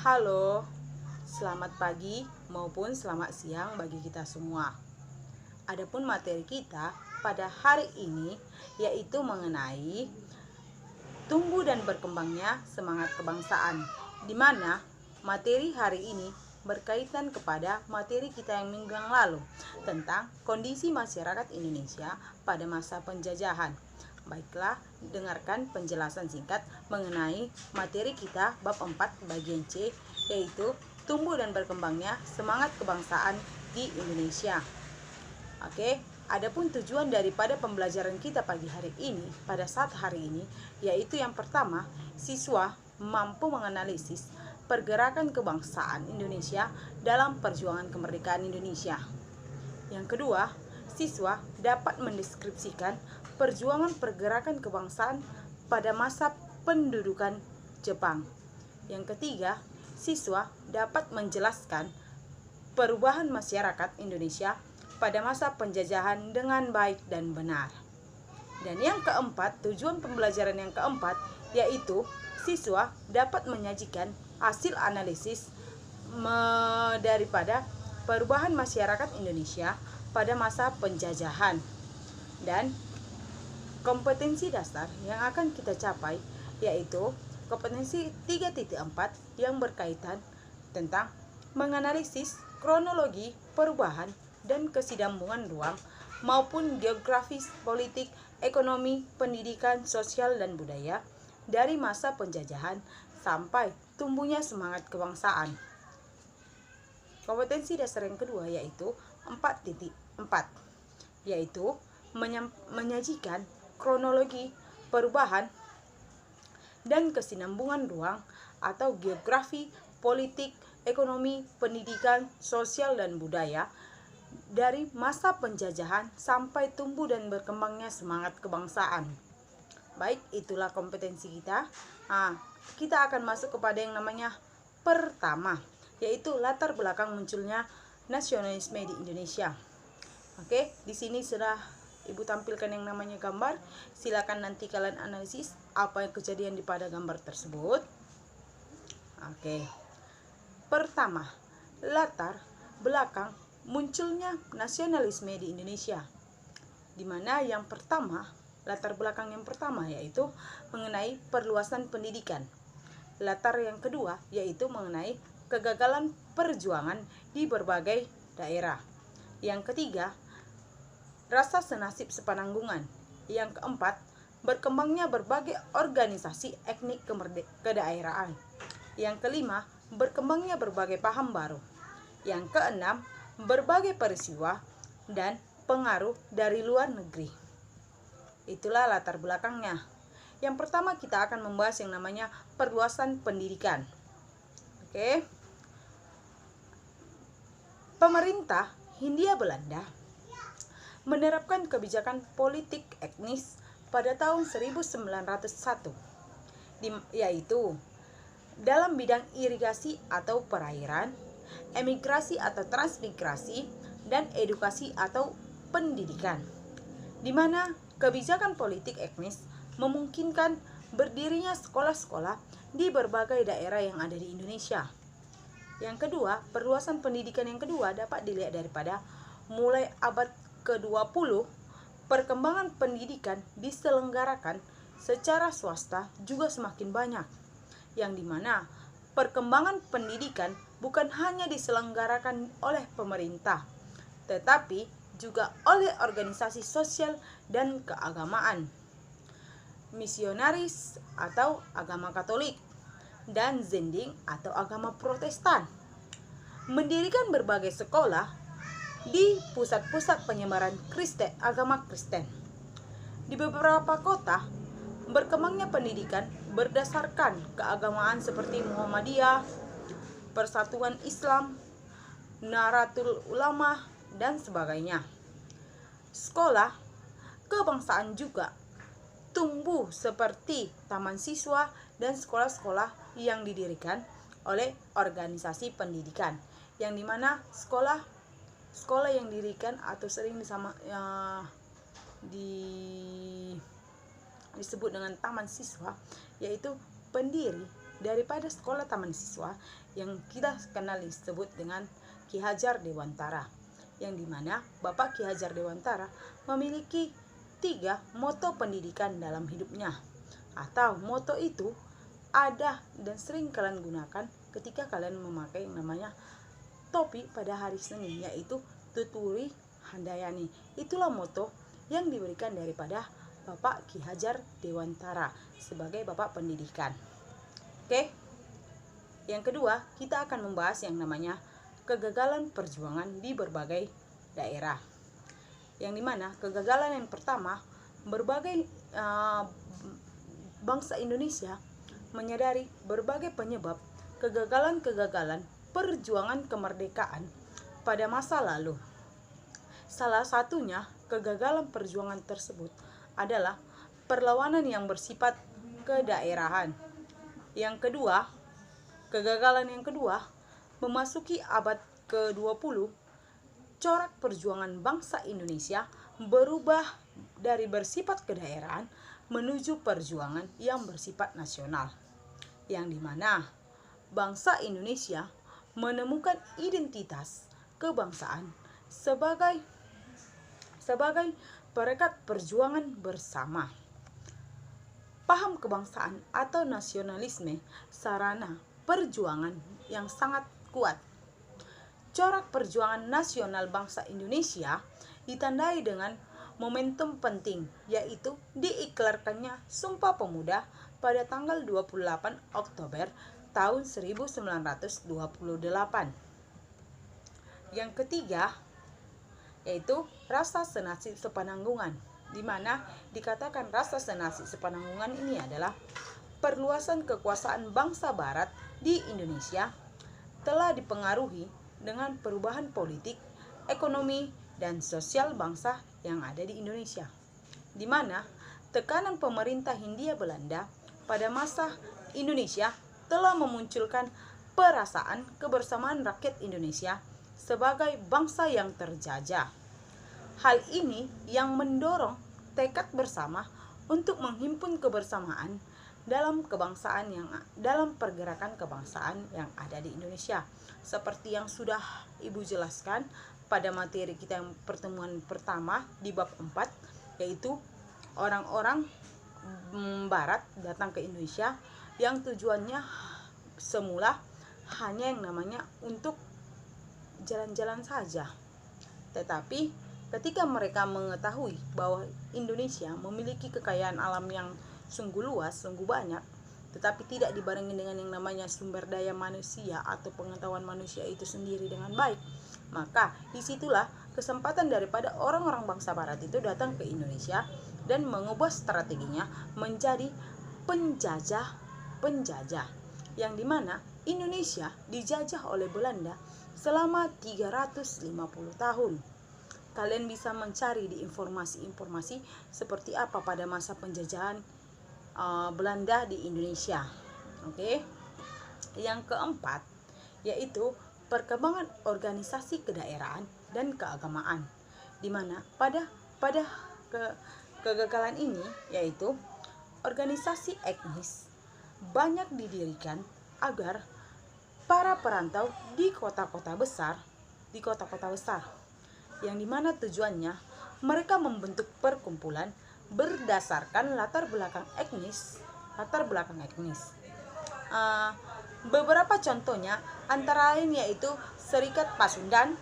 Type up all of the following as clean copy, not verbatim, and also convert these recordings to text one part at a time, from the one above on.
Halo, selamat pagi maupun selamat siang bagi kita semua. Adapun materi kita pada hari ini yaitu mengenai tumbuh dan berkembangnya semangat kebangsaan, di mana materi hari ini berkaitan kepada materi kita yang minggu yang lalu tentang kondisi masyarakat Indonesia pada masa penjajahan. Baiklah, dengarkan penjelasan singkat mengenai materi kita bab 4 bagian C, yaitu tumbuh dan berkembangnya semangat kebangsaan di Indonesia. Oke, adapun tujuan daripada pembelajaran kita pagi hari ini, pada saat hari ini, yaitu yang pertama, siswa mampu menganalisis pergerakan kebangsaan Indonesia dalam perjuangan kemerdekaan Indonesia. Yang kedua, siswa dapat mendeskripsikan perjuangan pergerakan kebangsaan pada masa pendudukan Jepang. Yang ketiga, siswa dapat menjelaskan perubahan masyarakat Indonesia pada masa penjajahan dengan baik dan benar. Dan yang keempat, tujuan pembelajaran yang keempat yaitu siswa dapat menyajikan hasil analisis daripada perubahan masyarakat Indonesia pada masa penjajahan. Dan kompetensi dasar yang akan kita capai yaitu kompetensi 3.4 yang berkaitan tentang menganalisis kronologi perubahan dan kesinambungan ruang maupun geografis, politik, ekonomi, pendidikan, sosial, dan budaya dari masa penjajahan sampai tumbuhnya semangat kebangsaan. Kompetensi dasar yang kedua yaitu 4.4, yaitu menyajikan kronologi perubahan dan kesinambungan ruang atau geografi, politik, ekonomi, pendidikan, sosial, dan budaya dari masa penjajahan sampai tumbuh dan berkembangnya semangat kebangsaan. Baik, itulah kompetensi kita. Kita akan masuk kepada yang namanya pertama, yaitu latar belakang munculnya nasionalisme di Indonesia. Oke, di sini sudah Ibu tampilkan yang namanya gambar. Silakan nanti kalian analisis apa yang kejadian di pada gambar tersebut. Oke. Pertama, latar belakang munculnya nasionalisme di Indonesia. Di mana yang pertama, latar belakang yang pertama yaitu mengenai perluasan pendidikan. Latar yang kedua yaitu mengenai kegagalan perjuangan di berbagai daerah. Yang ketiga, rasa senasib sepenanggungan. Yang keempat, berkembangnya berbagai organisasi etnik kedaerahan. Yang kelima, berkembangnya berbagai paham baru. Yang keenam, berbagai peristiwa dan pengaruh dari luar negeri. Itulah latar belakangnya. Yang pertama kita akan membahas yang namanya perluasan pendidikan. Oke. Pemerintah Hindia Belanda menerapkan kebijakan politik etnis pada tahun 1901, yaitu dalam bidang irigasi atau perairan, emigrasi atau transmigrasi, dan edukasi atau pendidikan, di mana kebijakan politik etnis memungkinkan berdirinya sekolah-sekolah di berbagai daerah yang ada di Indonesia. Yang kedua, perluasan pendidikan yang kedua dapat dilihat daripada mulai abad ke-20, perkembangan pendidikan diselenggarakan secara swasta juga semakin banyak, yang dimana perkembangan pendidikan bukan hanya diselenggarakan oleh pemerintah, tetapi juga oleh organisasi sosial dan keagamaan, misionaris atau agama Katolik, dan Zending atau agama Protestan, mendirikan berbagai sekolah di pusat-pusat penyebaran agama Kristen. Di beberapa kota, berkembangnya pendidikan berdasarkan keagamaan seperti Muhammadiyah, Persatuan Islam, Nahdlatul Ulama, dan sebagainya. Sekolah kebangsaan juga tumbuh seperti taman siswa dan sekolah-sekolah yang didirikan oleh organisasi pendidikan, yang dimana sekolah yang didirikan atau sering disebut dengan taman siswa, yaitu pendiri daripada sekolah taman siswa yang kita kenal disebut dengan Ki Hajar Dewantara, yang dimana Bapak Ki Hajar Dewantara memiliki 3 moto pendidikan dalam hidupnya, atau moto itu ada dan sering kalian gunakan ketika kalian memakai yang namanya topi pada hari Senin, yaitu Tuturi Handayani. Itulah moto yang diberikan daripada Bapak Ki Hajar Dewantara sebagai Bapak Pendidikan. Oke. Yang kedua, kita akan membahas yang namanya kegagalan perjuangan di berbagai daerah. Yang dimana kegagalan yang pertama, berbagai bangsa Indonesia menyadari berbagai penyebab kegagalan-kegagalan perjuangan kemerdekaan pada masa lalu. Salah satunya kegagalan perjuangan tersebut adalah perlawanan yang bersifat kedaerahan. Yang kedua, kegagalan yang kedua, memasuki abad ke-20, corak perjuangan bangsa Indonesia berubah dari bersifat kedaerahan menuju perjuangan yang bersifat nasional, yang dimana bangsa Indonesia menemukan identitas kebangsaan sebagai perekat perjuangan bersama. Paham kebangsaan atau nasionalisme sarana perjuangan yang sangat kuat. Corak perjuangan nasional bangsa Indonesia ditandai dengan momentum penting, yaitu diiklarkannya Sumpah Pemuda pada tanggal 28 Oktober tahun 1928. Yang ketiga, yaitu rasa senasib sepenanggungan, di mana dikatakan rasa senasib sepenanggungan ini adalah perluasan kekuasaan bangsa barat di Indonesia telah dipengaruhi dengan perubahan politik, ekonomi, dan sosial bangsa yang ada di Indonesia, di mana tekanan pemerintah Hindia Belanda pada masa Indonesia telah memunculkan perasaan kebersamaan rakyat Indonesia sebagai bangsa yang terjajah. Hal ini yang mendorong tekad bersama untuk menghimpun kebersamaan dalam pergerakan kebangsaan yang ada di Indonesia. Seperti yang sudah Ibu jelaskan pada materi kita yang pertemuan pertama di bab 4, yaitu orang-orang barat datang ke Indonesia yang tujuannya semula hanya yang namanya untuk jalan-jalan saja. Tetapi ketika mereka mengetahui bahwa Indonesia memiliki kekayaan alam yang sungguh luas, sungguh banyak, tetapi tidak dibarengi dengan yang namanya sumber daya manusia atau pengetahuan manusia itu sendiri dengan baik, maka disitulah kesempatan daripada orang-orang bangsa barat itu datang ke Indonesia dan mengubah strateginya menjadi penjajah, yang dimana Indonesia dijajah oleh Belanda selama 350 tahun. Kalian bisa mencari di informasi-informasi seperti apa pada masa penjajahan Belanda di Indonesia. Oke. Yang keempat, yaitu perkembangan organisasi kedaerahan dan keagamaan, di mana pada kegagalan ini, yaitu organisasi etnis banyak didirikan agar para perantau di kota-kota besar, yang dimana tujuannya mereka membentuk perkumpulan berdasarkan latar belakang etnis. Beberapa contohnya antara lain yaitu Serikat Pasundan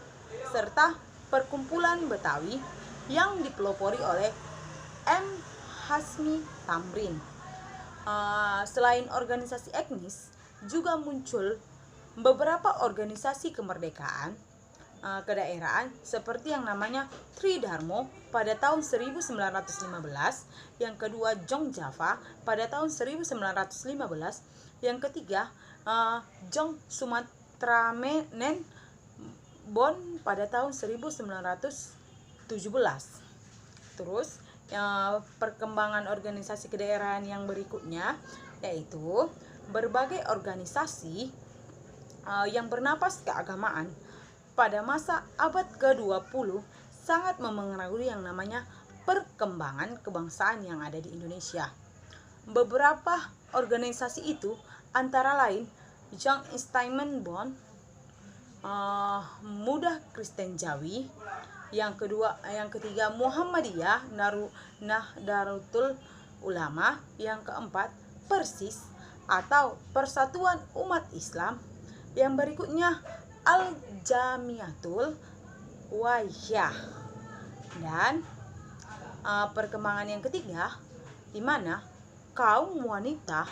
serta Perkumpulan Betawi yang dipelopori oleh M. Hasmi Tamrin. Selain organisasi etnis, juga muncul beberapa organisasi kemerdekaan kedaerahan seperti yang namanya Tridharmo pada tahun 1915, yang kedua Jong Java pada tahun 1915, yang ketiga Jong Sumatra Menen Bon pada tahun 1917. Terus perkembangan organisasi kedaerahan yang berikutnya yaitu berbagai organisasi yang bernapas keagamaan pada masa abad ke-20 sangat memengaruhi yang namanya perkembangan kebangsaan yang ada di Indonesia. Beberapa organisasi itu antara lain Jean Steinman Muda Kristen Jawi, yang ketiga Muhammadiyah Nahdlatul Ulama, yang keempat Persis atau Persatuan Umat Islam, yang berikutnya Al-Jamiatul Wahyah, dan perkembangan yang ketiga di mana kaum wanita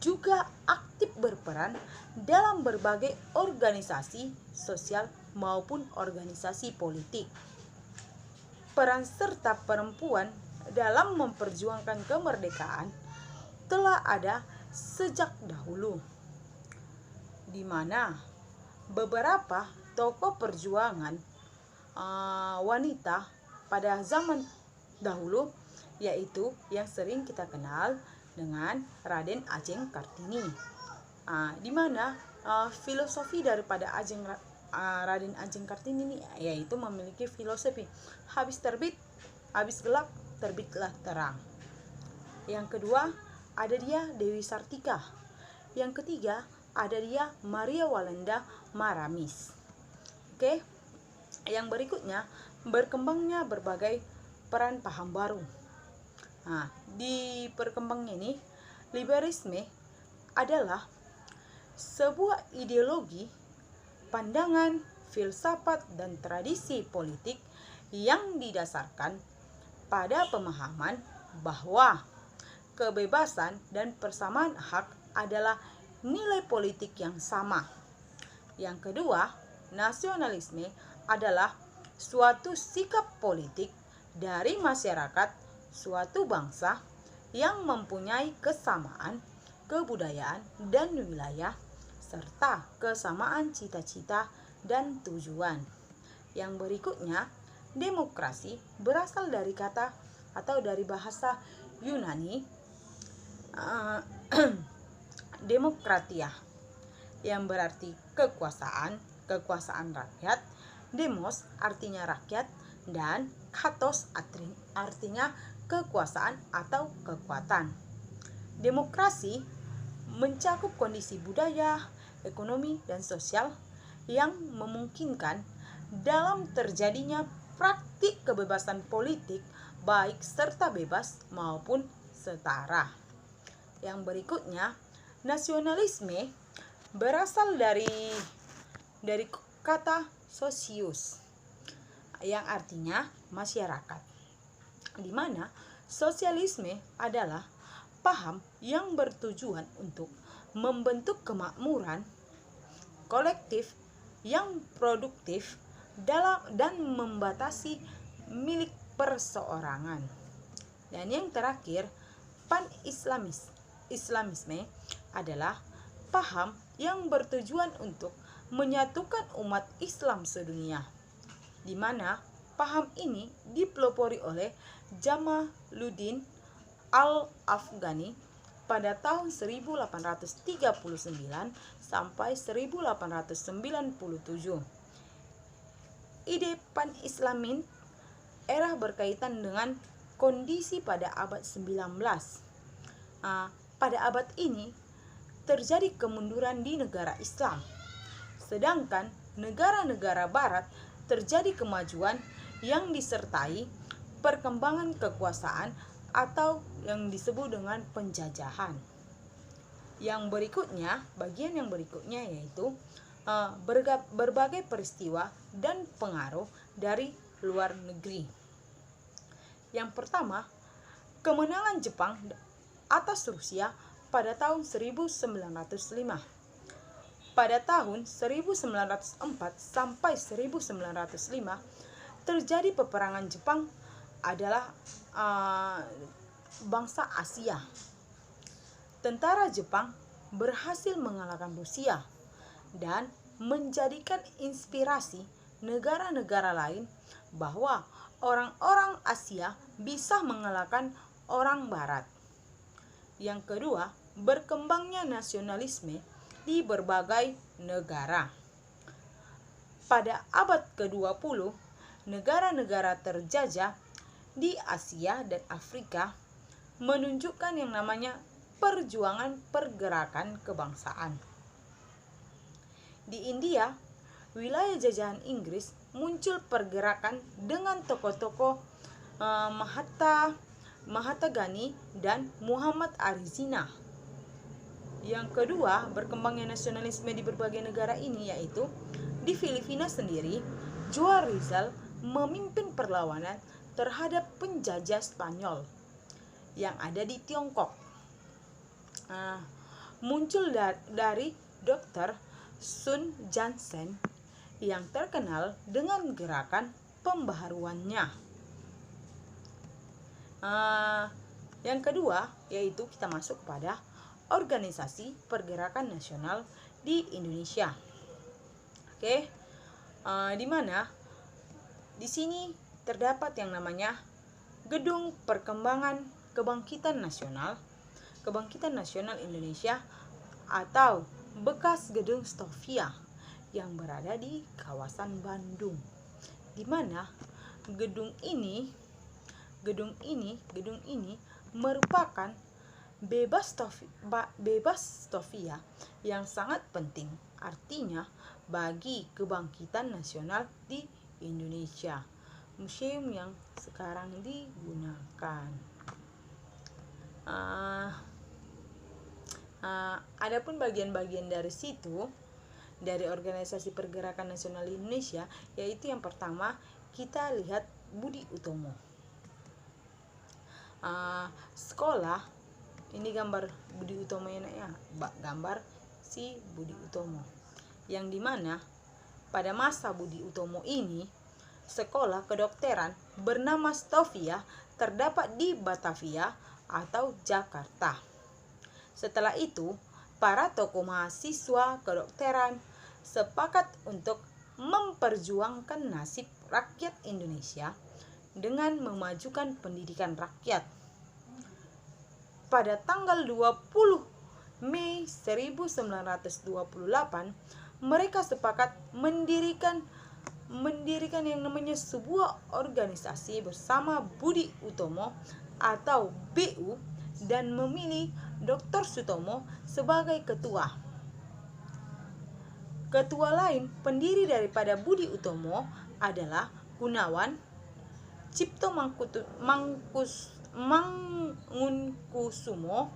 juga aktif berperan dalam berbagai organisasi sosial maupun organisasi politik. Peran serta perempuan dalam memperjuangkan kemerdekaan telah ada sejak dahulu, di mana beberapa tokoh perjuangan wanita pada zaman dahulu, yaitu yang sering kita kenal dengan Raden Ajeng Kartini, di mana filosofi daripada Raden Ajeng Kartini ini yaitu memiliki filosofi habis gelap terbitlah terang. Yang kedua ada dia Dewi Sartika, yang ketiga ada dia Maria Walanda Maramis. Oke, yang berikutnya berkembangnya berbagai peran paham baru. Di perkembangan ini, liberalisme adalah sebuah ideologi, pandangan, filsafat, dan tradisi politik yang didasarkan pada pemahaman bahwa kebebasan dan persamaan hak adalah nilai politik yang sama. Yang kedua, nasionalisme adalah suatu sikap politik dari masyarakat suatu bangsa yang mempunyai kesamaan kebudayaan dan wilayah serta kesamaan cita-cita dan tujuan. Yang berikutnya, demokrasi berasal dari kata atau dari bahasa Yunani demokratia, yang berarti kekuasaan rakyat. Demos artinya rakyat, dan katos artinya kekuasaan atau kekuatan. Demokrasi mencakup kondisi budaya, ekonomi, dan sosial yang memungkinkan dalam terjadinya praktik kebebasan politik baik serta bebas maupun setara. Yang berikutnya, nasionalisme berasal dari kata sosius, yang artinya masyarakat, di mana sosialisme adalah paham yang bertujuan untuk membentuk kemakmuran kolektif yang produktif dan membatasi milik perseorangan. Dan yang terakhir, pan-islamisme adalah paham yang bertujuan untuk menyatukan umat Islam sedunia, di mana paham ini dipelopori oleh Jamaluddin Al-Afghani pada tahun 1839 sampai 1897. Ide pan-islamin era berkaitan dengan kondisi pada abad 19. Pada abad ini terjadi kemunduran di negara Islam, sedangkan negara-negara barat terjadi kemajuan yang disertai perkembangan kekuasaan atau yang disebut dengan penjajahan. Bagian yang berikutnya yaitu berbagai peristiwa dan pengaruh dari luar negeri. Yang pertama, kemenangan Jepang atas Rusia pada tahun 1905. Pada tahun 1904 sampai 1905 terjadi peperangan. Jepang adalah bangsa Asia. Tentara Jepang berhasil mengalahkan Rusia dan menjadikan inspirasi negara-negara lain bahwa orang-orang Asia bisa mengalahkan orang Barat. Yang kedua, berkembangnya nasionalisme di berbagai negara. Pada abad ke-20, negara-negara terjajah di Asia dan Afrika menunjukkan yang namanya perjuangan pergerakan kebangsaan. Di India, wilayah jajahan Inggris, muncul pergerakan dengan tokoh-tokoh Mahatma Gandhi dan Muhammad Ali Jinnah. Yang kedua, berkembangnya nasionalisme di berbagai negara ini yaitu di Filipina sendiri, Joao Rizal memimpin perlawanan terhadap penjajah Spanyol yang ada di Tiongkok. Muncul dari Dr. Sun Yat-sen yang terkenal dengan gerakan pembaharuannya. Yang kedua yaitu kita masuk pada organisasi pergerakan nasional di Indonesia. Di mana di sini terdapat yang namanya Gedung Perkembangan Kebangkitan Nasional Indonesia atau bekas Gedung Stovia yang berada di kawasan Bandung, di mana gedung ini merupakan bebas Stovia yang sangat penting artinya bagi kebangkitan nasional di Indonesia, museum yang sekarang digunakan. Adapun bagian-bagian dari situ, dari organisasi pergerakan nasional Indonesia, yaitu yang pertama kita lihat Budi Utomo. Sekolah, ini gambar Budi Utomo ya, gambar si Budi Utomo, yang dimana pada masa Budi Utomo ini sekolah kedokteran bernama Stovia terdapat di Batavia atau Jakarta. Setelah itu, para tokoh mahasiswa kedokteran sepakat untuk memperjuangkan nasib rakyat Indonesia dengan memajukan pendidikan rakyat. Pada tanggal 20 Mei 1928, mereka sepakat mendirikan yang namanya sebuah organisasi bersama Budi Utomo atau BU dan memilih Dr. Sutomo sebagai ketua. Ketua lain pendiri daripada Budi Utomo adalah Gunawan Cipto Mangunkusumo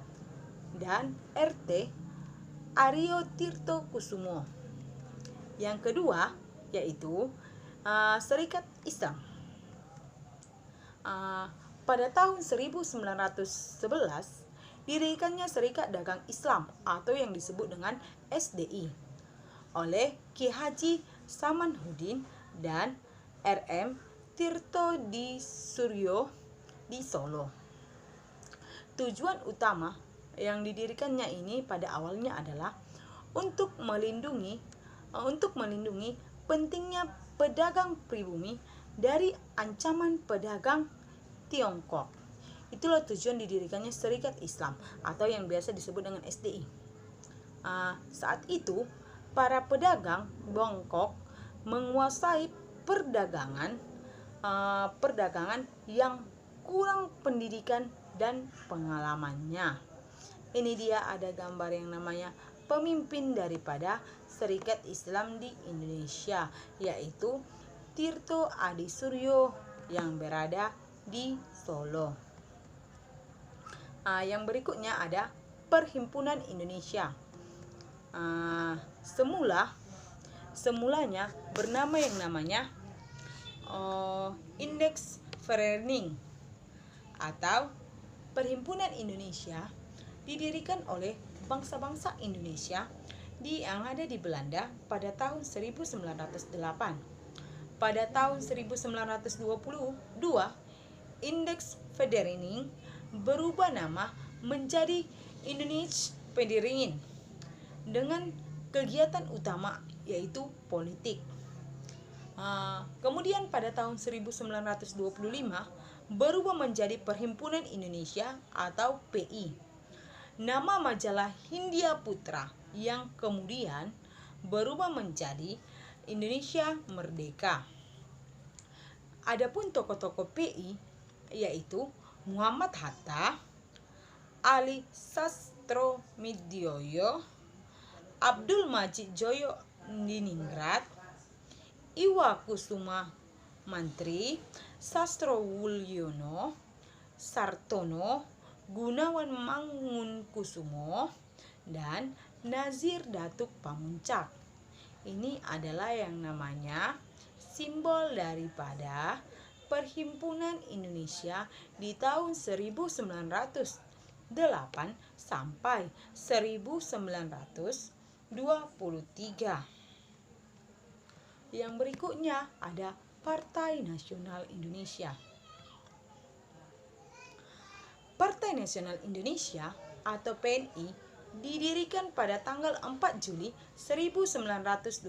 dan RT Aryo Tirto Kusumo. Yang kedua yaitu Serikat Islam. Pada tahun 1911 didirikannya Serikat Dagang Islam atau yang disebut dengan SDI oleh Ki Haji Samanhudin dan RM Tirto di Suryo di Solo. Tujuan utama yang didirikannya ini pada awalnya adalah untuk melindungi pentingnya pedagang pribumi dari ancaman pedagang Tiongkok. Itulah tujuan didirikannya Serikat Islam atau yang biasa disebut dengan SDI. Saat itu para pedagang Bangkok menguasai perdagangan yang kurang pendidikan dan pengalamannya. Ini dia ada gambar yang namanya pemimpin daripada Serikat Islam di Indonesia, yaitu Tirto Adi Suryo yang berada di Solo. Yang berikutnya ada Perhimpunan Indonesia. Semulanya bernama yang namanya Index Vereniging atau Perhimpunan Indonesia, didirikan oleh bangsa-bangsa Indonesia yang ada di Belanda pada tahun 1908. Pada tahun 1922, Index Vereniging berubah nama menjadi Indonesisch Vereniging dengan kegiatan utama yaitu politik. Kemudian pada tahun 1925 berubah menjadi Perhimpunan Indonesia atau PI. Nama majalah Hindia Putra yang kemudian berubah menjadi Indonesia Merdeka. Adapun tokoh-tokoh PI yaitu Muhammad Hatta, Ali Sustromidjojo, Abdul Majid Joyo Diningrat, Iwakusuma Mantri, Sastrowulyono Sartono, Gunawan Mangunkusumo, dan Nazir Datuk Pamuncak. Ini adalah yang namanya simbol daripada Perhimpunan Indonesia di tahun 1908 sampai 1923. Yang berikutnya ada Partai Nasional Indonesia. Partai Nasional Indonesia atau PNI didirikan pada tanggal 4 Juli 1927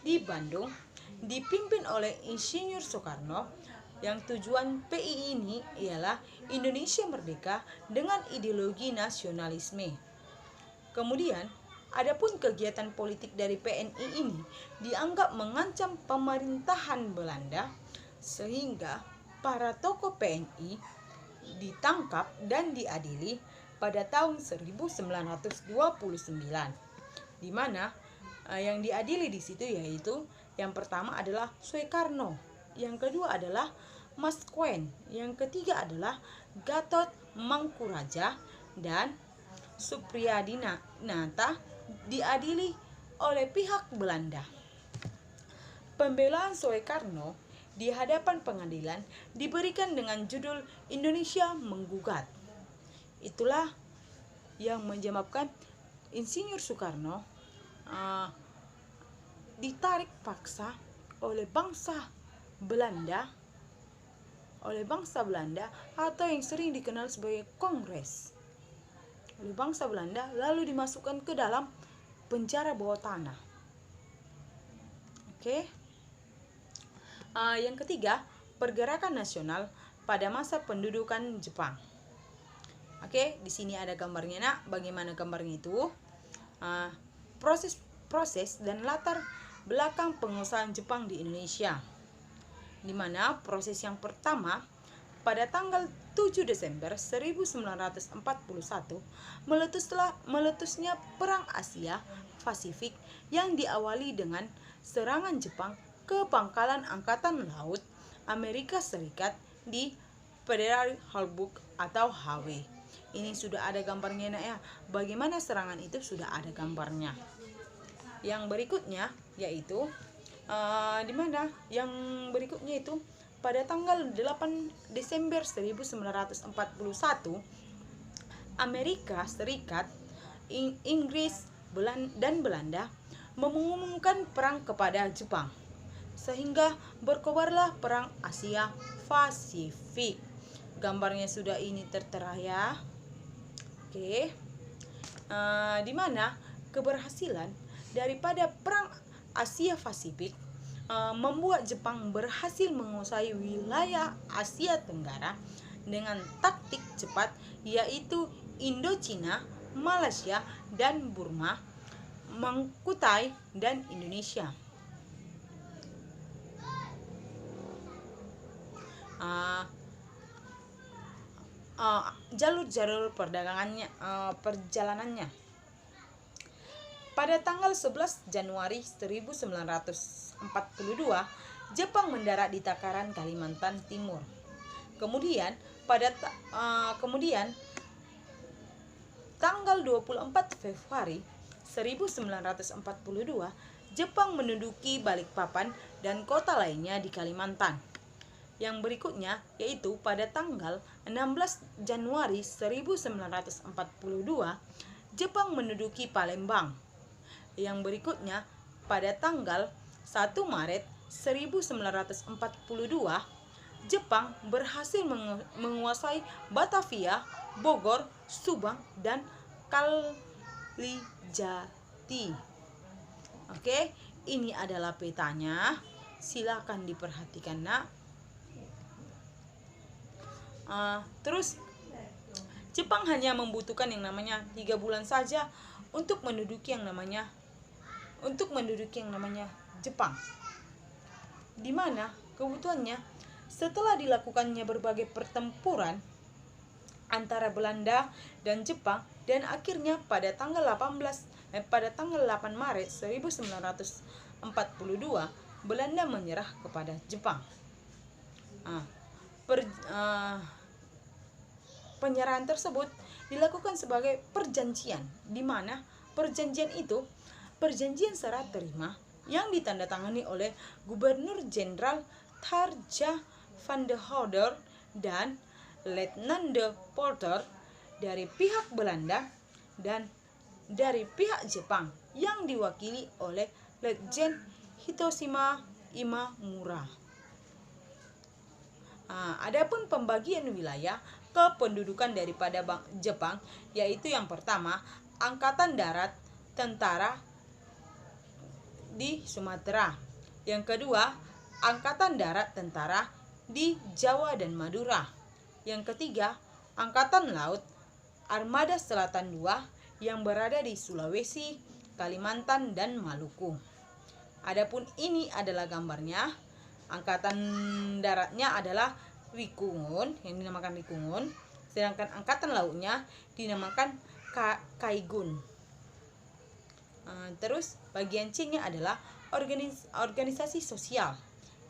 di Bandung, dipimpin oleh Insinyur Soekarno. Yang tujuan PI ini ialah Indonesia merdeka dengan ideologi nasionalisme. Kemudian, adapun kegiatan politik dari PNI ini dianggap mengancam pemerintahan Belanda, sehingga para tokoh PNI ditangkap dan diadili pada tahun 1929, di mana yang diadili di situ yaitu yang pertama adalah Soekarno, yang kedua adalah Mas Koen, yang ketiga adalah Gatot Mangkuraja, dan Supriyadinata diadili oleh pihak Belanda. Pembelaan Soekarno di hadapan pengadilan diberikan dengan judul Indonesia Menggugat. Itulah yang menyebabkan Insinyur Soekarno ditarik paksa oleh bangsa Belanda atau yang sering dikenal sebagai Kongres. Oleh bangsa Belanda lalu dimasukkan ke dalam penjara bawah tanah. Oke. Yang ketiga, pergerakan nasional pada masa pendudukan Jepang. Oke, di sini ada gambarnya, nak. Bagaimana gambarnya itu? Proses dan latar belakang penguasaan Jepang di Indonesia. Di mana proses yang pertama pada tanggal 7 Desember 1941 meletusnya Perang Asia Pasifik yang diawali dengan serangan Jepang ke pangkalan Angkatan Laut Amerika Serikat di Pearl Harbor atau HW. Ini sudah ada gambarnya, nak, ya. Bagaimana serangan itu sudah ada gambarnya. Yang berikutnya yaitu di mana yang berikutnya itu pada tanggal 8 Desember 1941 Amerika Serikat, Inggris, dan Belanda mengumumkan perang kepada Jepang, sehingga berkobarlah Perang Asia Pasifik. Gambarnya sudah ini tertera, ya. Oke. Di mana keberhasilan daripada Perang Asia Pasifik membuat Jepang berhasil menguasai wilayah Asia Tenggara dengan taktik cepat, yaitu Indochina, Malaysia, dan Burma, Mangkutai, dan Indonesia. Jalur-jalur perjalanannya. Pada tanggal 11 Januari 1942, Jepang mendarat di Takaran, Kalimantan Timur. Kemudian tanggal 24 Februari 1942, Jepang menduduki Balikpapan dan kota lainnya di Kalimantan. Yang berikutnya yaitu pada tanggal 16 Januari 1942, Jepang menduduki Palembang. Yang berikutnya pada tanggal 1 Maret 1942, Jepang berhasil menguasai Batavia, Bogor, Subang, dan Kalijati. Oke, ini adalah petanya. Silakan diperhatikan, nak. Terus Jepang hanya membutuhkan yang namanya 3 bulan saja untuk menduduki yang namanya Jepang. Di mana kebutuhannya setelah dilakukannya berbagai pertempuran antara Belanda dan Jepang, dan akhirnya pada tanggal 8 Maret 1942 Belanda menyerah kepada Jepang. Penyerahan tersebut dilakukan sebagai perjanjian, di mana perjanjian itu perjanjian serah terima yang ditandatangani oleh Gubernur Jenderal Tharja van der Houder dan Letnan de Porter dari pihak Belanda dan dari pihak Jepang yang diwakili oleh Letjen Hitoshima Imamura. Adapun pembagian wilayah kependudukan daripada Jepang, yaitu yang pertama Angkatan Darat Tentara di Sumatera, yang kedua Angkatan Darat Tentara di Jawa dan Madura, yang ketiga Angkatan Laut Armada Selatan 2 yang berada di Sulawesi, Kalimantan, dan Maluku. Adapun ini adalah gambarnya. Angkatan daratnya adalah Rikungun, yang dinamakan Rikungun, sedangkan angkatan lautnya dinamakan Kaigun. Terus bagian C-nya adalah organisasi sosial,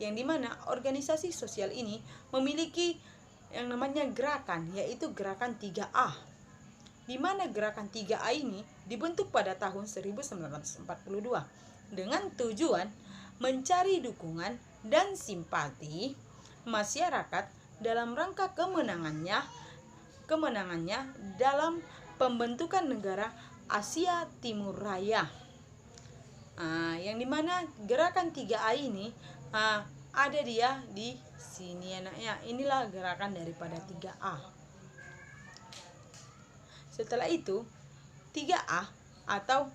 yang dimana organisasi sosial ini memiliki yang namanya gerakan, yaitu gerakan 3A, di mana gerakan 3A ini dibentuk pada tahun 1942 dengan tujuan mencari dukungan dan simpati masyarakat dalam rangka kemenangannya dalam pembentukan negara Asia Timur Raya. Yang dimana gerakan 3A ini ada dia di sini anaknya. Inilah gerakan daripada 3A. Setelah itu 3A atau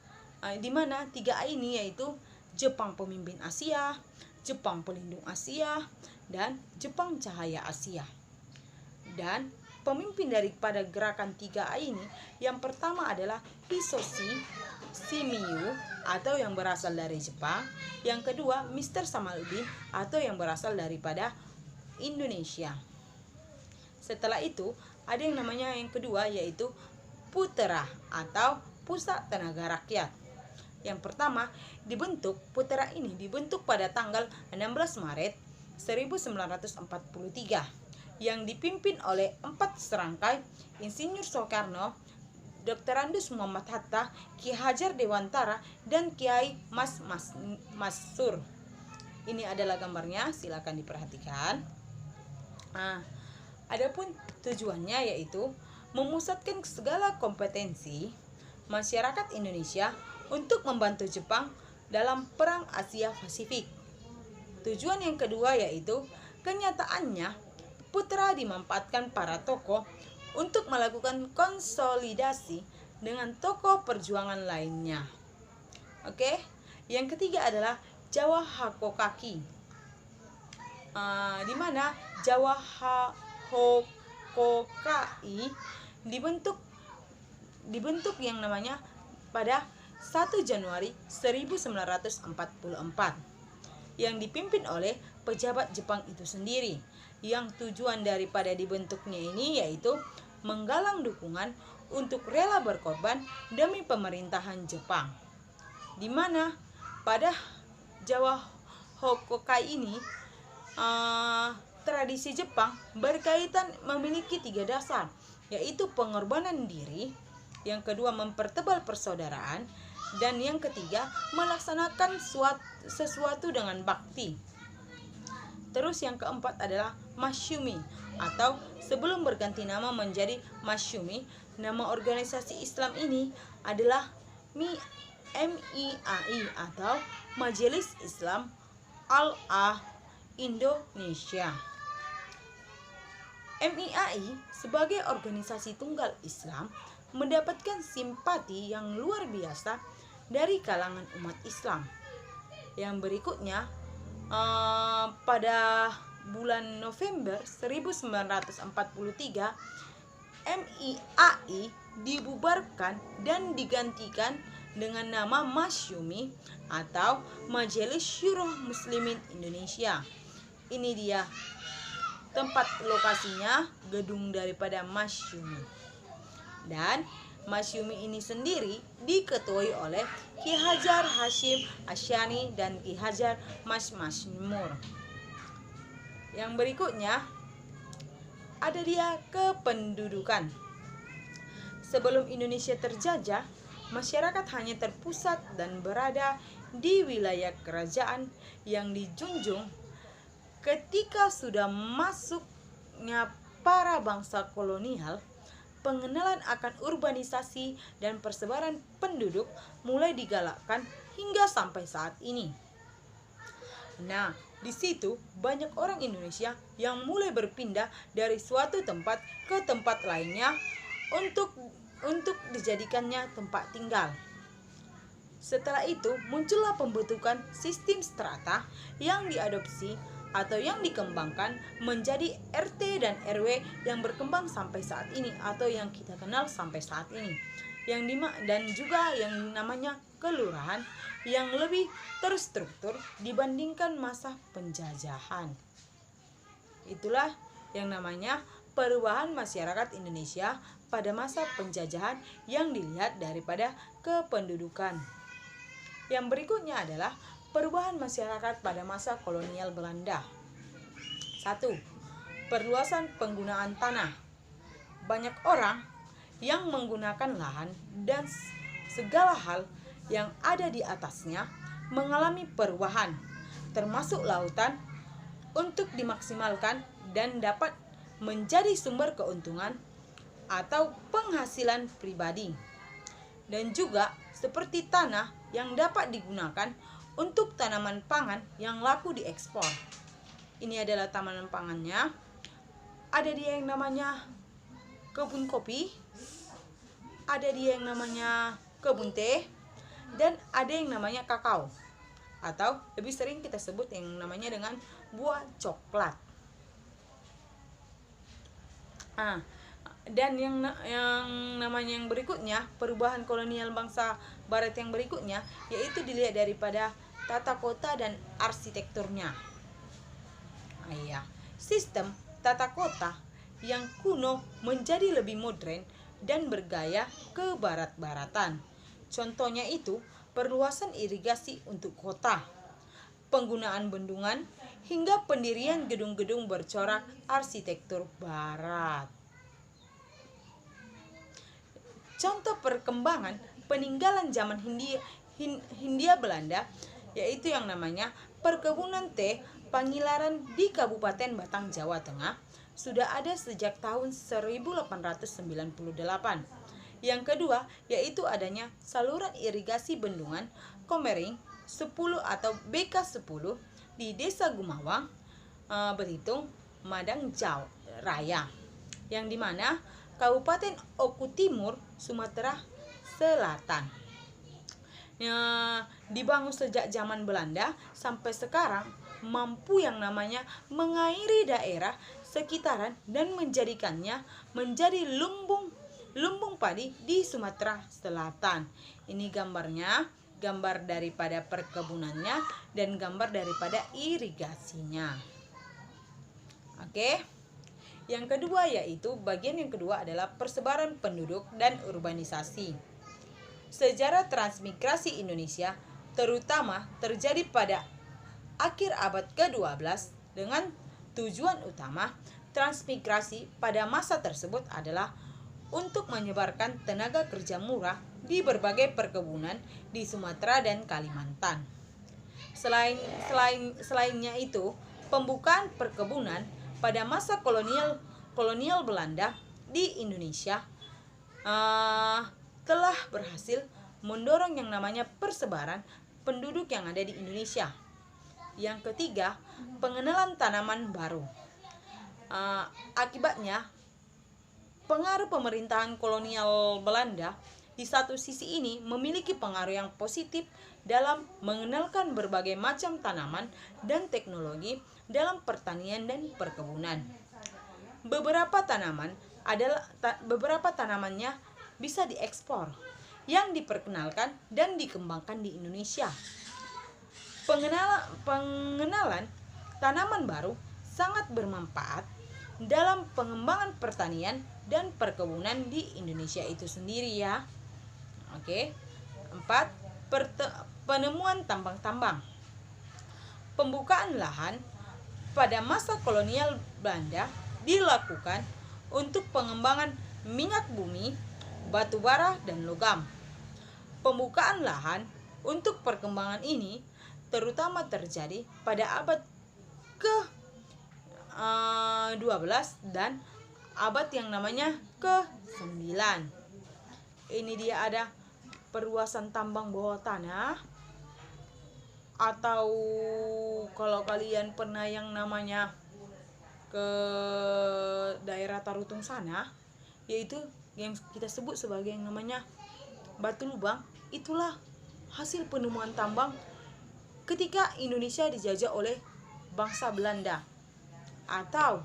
di mana 3A ini yaitu Jepang Pemimpin Asia, Jepang Pelindung Asia, dan Jepang Cahaya Asia. Dan pemimpin daripada gerakan 3A ini yang pertama adalah Hisoshi Shimiyu atau yang berasal dari Jepang, yang kedua Mr. Samaluddin atau yang berasal daripada Indonesia. Setelah itu ada yang namanya yang kedua yaitu Putera atau Pusat Tenaga Rakyat. Yang pertama Putera ini dibentuk pada tanggal 16 Maret 1943 yang dipimpin oleh 4 serangkai Insinyur Soekarno, Dr. Andus Muhammad Hatta, Ki Hajar Dewantara, dan Kiai Masur. Ini adalah gambarnya, silakan diperhatikan. Adapun tujuannya yaitu memusatkan segala kompetensi masyarakat Indonesia untuk membantu Jepang dalam Perang Asia Pasifik. Tujuan yang kedua yaitu kenyataannya Putra dimanfaatkan para tokoh untuk melakukan konsolidasi dengan tokoh perjuangan lainnya. Oke, yang ketiga adalah Jawa Hakokaki, di mana Jawa Hakokaki dibentuk yang namanya pada 1 Januari 1944 yang dipimpin oleh pejabat Jepang itu sendiri, yang tujuan daripada dibentuknya ini yaitu menggalang dukungan untuk rela berkorban demi pemerintahan Jepang, di mana pada Jawa Hakokaki ini tradisi Jepang berkaitan memiliki 3 dasar, yaitu pengorbanan diri, yang kedua mempertebal persaudaraan, dan yang ketiga melaksanakan sesuatu dengan bakti. Terus yang keempat adalah Masyumi, atau sebelum berganti nama menjadi Masyumi, nama organisasi Islam ini adalah MIAI atau Majelis Islam Al-Ah Indonesia. MIAI sebagai organisasi tunggal Islam mendapatkan simpati yang luar biasa dari kalangan umat Islam. Yang berikutnya pada bulan November 1943 MIAI dibubarkan dan digantikan dengan nama Masyumi atau Majelis Syuro Muslimin Indonesia. Ini dia tempat lokasinya gedung daripada Masyumi. Dan Masyumi ini sendiri diketuai oleh Ki Hajar Hashim Asyani dan Ki Hajar Masmur. Yang berikutnya ada dia kependudukan. Sebelum Indonesia terjajah, masyarakat hanya terpusat dan berada di wilayah kerajaan yang dijunjung. Ketika sudah masuknya para bangsa kolonial, pengenalan akan urbanisasi dan persebaran penduduk mulai digalakkan hingga sampai saat ini. Nah, di situ banyak orang Indonesia yang mulai berpindah dari suatu tempat ke tempat lainnya untuk dijadikannya tempat tinggal. Setelah itu muncullah pembentukan sistem strata yang diadopsi atau yang dikembangkan menjadi RT dan RW yang berkembang sampai saat ini atau yang kita kenal sampai saat ini. Dan juga yang namanya kelurahan yang lebih terstruktur dibandingkan masa penjajahan. Itulah yang namanya perubahan masyarakat Indonesia pada masa penjajahan yang dilihat daripada kependudukan. Yang berikutnya adalah perubahan masyarakat pada masa kolonial Belanda. 1. Perluasan penggunaan tanah. Banyak orang yang menggunakan lahan dan segala hal yang ada di atasnya mengalami perubahan, termasuk lautan, untuk dimaksimalkan dan dapat menjadi sumber keuntungan atau penghasilan pribadi. Dan juga seperti tanah yang dapat digunakan untuk tanaman pangan yang laku diekspor. Ini adalah tanaman pangannya. Ada dia yang namanya kebun kopi, ada dia yang namanya kebun teh, dan ada yang namanya kakao, atau lebih sering kita sebut yang namanya dengan buah coklat. Dan yang namanya yang berikutnya, perubahan kolonial bangsa barat yang berikutnya, yaitu dilihat daripada tata kota dan arsitekturnya. Sistem tata kota yang kuno menjadi lebih modern dan bergaya ke barat-baratan. Contohnya itu perluasan irigasi untuk kota, penggunaan bendungan, hingga pendirian gedung-gedung bercorak arsitektur barat. Contoh perkembangan peninggalan zaman Hindia Belanda yaitu yang namanya perkebunan teh Pangilaran di Kabupaten Batang, Jawa Tengah sudah ada sejak tahun 1898. Yang kedua yaitu adanya saluran irigasi bendungan Komering 10 atau BK10 di Desa Gumawang, Belitung, Madang Jawa Raya, yang dimana Kabupaten Oku Timur, Sumatera Selatan. Dibangun sejak zaman Belanda sampai sekarang, mampu yang namanya mengairi daerah sekitaran dan menjadikannya menjadi lumbung padi di Sumatera Selatan. Ini gambarnya, gambar daripada perkebunannya dan gambar daripada irigasinya. Oke. Yang kedua yaitu bagian yang kedua adalah persebaran penduduk dan urbanisasi. Sejarah transmigrasi Indonesia terutama terjadi pada akhir abad ke-12 dengan tujuan utama transmigrasi pada masa tersebut adalah untuk menyebarkan tenaga kerja murah di berbagai perkebunan di Sumatera dan Kalimantan. Selainnya itu, pembukaan perkebunan pada masa kolonial Belanda di Indonesia telah berhasil mendorong yang namanya persebaran penduduk yang ada di Indonesia. Yang ketiga, pengenalan tanaman baru. Akibatnya, pengaruh pemerintahan kolonial Belanda di satu sisi ini memiliki pengaruh yang positif dalam mengenalkan berbagai macam tanaman dan teknologi dalam pertanian dan perkebunan. Beberapa tanamannya bisa diekspor, yang diperkenalkan dan dikembangkan di Indonesia. Pengenalan tanaman baru sangat bermanfaat dalam pengembangan pertanian dan perkebunan di Indonesia itu sendiri ya. Oke. 4. Penemuan tambang-tambang. Pembukaan lahan pada masa kolonial Belanda dilakukan untuk pengembangan minyak bumi, batu bara, dan logam. Pembukaan lahan untuk perkembangan ini terutama terjadi pada abad ke-12 dan abad yang namanya ke-9. Ini dia ada perluasan tambang bawah tanah, atau kalau kalian pernah yang namanya ke daerah Tarutung sana, yaitu yang kita sebut sebagai yang namanya batu lubang. Itulah hasil penemuan tambang ketika Indonesia dijajah oleh bangsa Belanda. Atau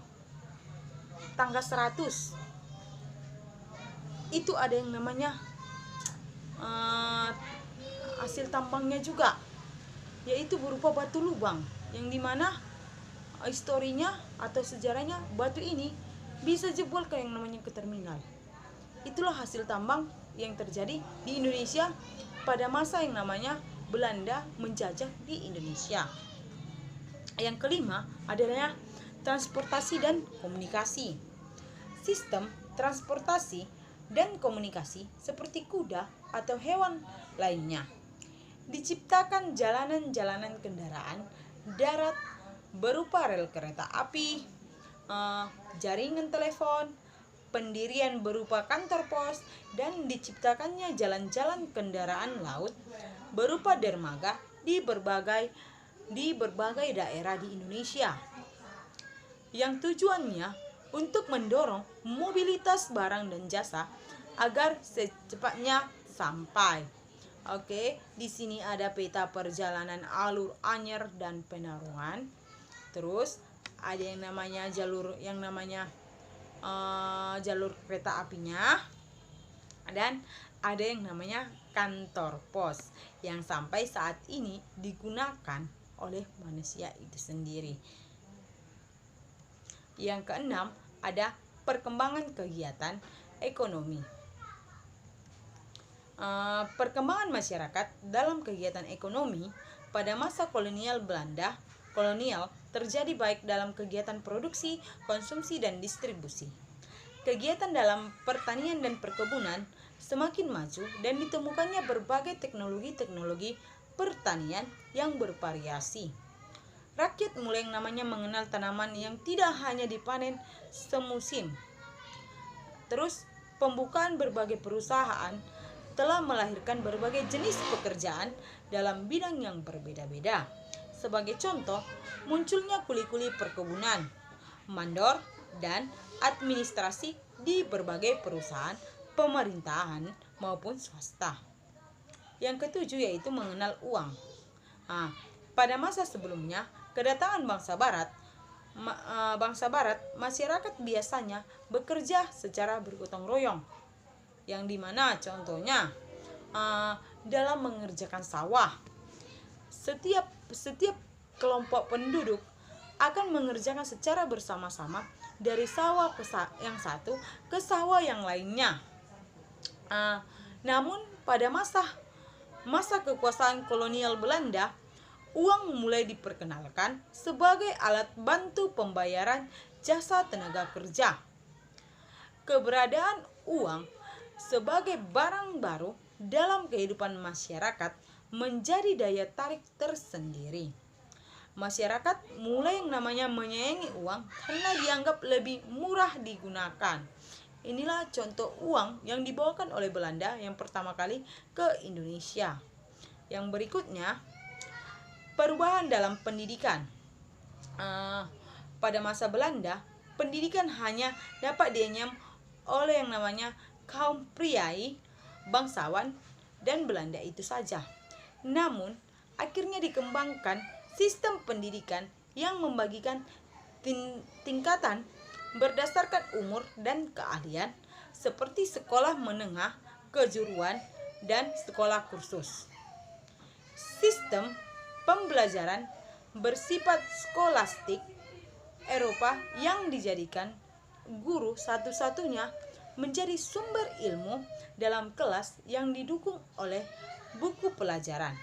tangga 100, itu ada yang namanya hasil tambangnya juga, yaitu berupa batu lubang, yang dimana historinya atau sejarahnya batu ini bisa jebol ke yang namanya ke terminal. Itulah hasil tambang yang terjadi di Indonesia pada masa yang namanya Belanda menjajah di Indonesia. Yang kelima adalah transportasi dan komunikasi. Sistem transportasi dan komunikasi seperti kuda atau hewan lainnya. Diciptakan jalanan-jalanan kendaraan darat berupa rel kereta api, jaringan telepon, pendirian berupa kantor pos, dan diciptakannya jalan-jalan kendaraan laut berupa dermaga di berbagai daerah di Indonesia, yang tujuannya untuk mendorong mobilitas barang dan jasa agar secepatnya sampai. Oke, di sini ada peta perjalanan alur Anyer dan Penarungan. Terus ada yang namanya jalur jalur kereta apinya, dan ada yang namanya kantor pos yang sampai saat ini digunakan oleh manusia itu sendiri. Yang keenam ada perkembangan kegiatan ekonomi. Perkembangan masyarakat dalam kegiatan ekonomi pada masa kolonial Belanda terjadi baik dalam kegiatan produksi, konsumsi, dan distribusi. Kegiatan dalam pertanian dan perkebunan semakin maju dan ditemukannya berbagai teknologi pertanian yang bervariasi. Rakyat mulai yang namanya mengenal tanaman yang tidak hanya dipanen semusim. Terus pembukaan berbagai perusahaan telah melahirkan berbagai jenis pekerjaan dalam bidang yang berbeda-beda. Sebagai contoh, munculnya kuli-kuli perkebunan, mandor, dan administrasi di berbagai perusahaan pemerintahan maupun swasta. Yang ketujuh yaitu mengenal uang. Pada masa sebelumnya, kedatangan bangsa barat, masyarakat biasanya bekerja secara bergotong royong, yang dimana contohnya dalam mengerjakan sawah. Setiap kelompok penduduk akan mengerjakan secara bersama-sama dari sawah yang satu ke sawah yang lainnya. Namun pada masa kekuasaan kolonial Belanda, uang mulai diperkenalkan sebagai alat bantu pembayaran jasa tenaga kerja. Keberadaan uang sebagai barang baru dalam kehidupan masyarakat menjadi daya tarik tersendiri. Masyarakat mulai yang namanya menyayangi uang karena dianggap lebih murah digunakan. Inilah contoh uang yang dibawakan oleh Belanda yang pertama kali ke Indonesia. Yang berikutnya, perubahan dalam pendidikan. Pada masa Belanda, pendidikan hanya dapat dianyam oleh yang namanya kaum priai, bangsawan, dan Belanda itu saja. Namun, akhirnya dikembangkan sistem pendidikan yang membagikan tingkatan berdasarkan umur dan keahlian, seperti sekolah menengah, kejuruan, dan sekolah kursus. Sistem pembelajaran bersifat skolastik Eropa yang dijadikan guru satu-satunya menjadi sumber ilmu dalam kelas yang didukung oleh buku pelajaran.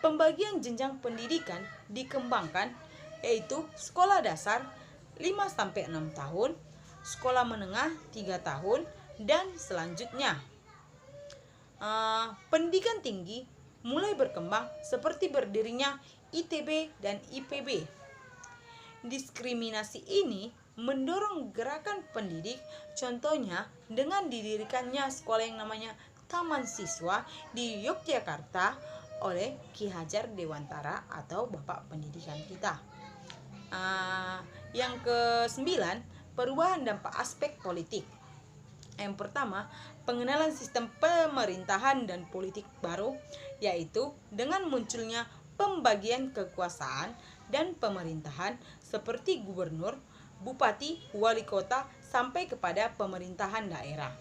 Pembagian jenjang pendidikan dikembangkan, yaitu sekolah dasar 5-6 tahun, sekolah menengah 3 tahun, dan selanjutnya. Pendidikan tinggi mulai berkembang seperti berdirinya ITB dan IPB. Diskriminasi ini mendorong gerakan pendidik, contohnya dengan didirikannya sekolah yang namanya Taman Siswa di Yogyakarta oleh Ki Hajar Dewantara atau Bapak Pendidikan kita. Yang ke-9, perubahan dampak aspek politik. Yang pertama, pengenalan sistem pemerintahan dan politik baru, yaitu dengan munculnya pembagian kekuasaan dan pemerintahan seperti gubernur, bupati, wali kota, sampai kepada pemerintahan daerah.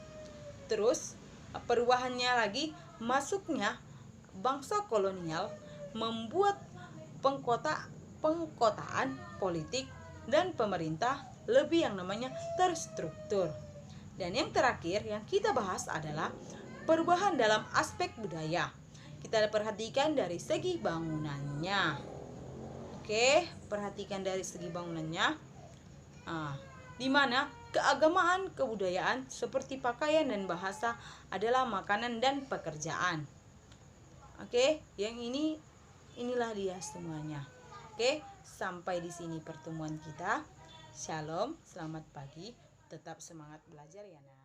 Terus, perubahannya lagi, masuknya bangsa kolonial membuat pengkotaan politik dan pemerintah lebih yang namanya terstruktur. Dan yang terakhir yang kita bahas adalah perubahan dalam aspek budaya. Kita perhatikan dari segi bangunannya. Oke, perhatikan dari segi bangunannya. Di mana keagamaan, kebudayaan seperti pakaian dan bahasa adalah makanan dan pekerjaan. Oke, yang inilah dia semuanya. Oke, sampai di sini pertemuan kita. Shalom, selamat pagi, tetap semangat belajar ya, Nak.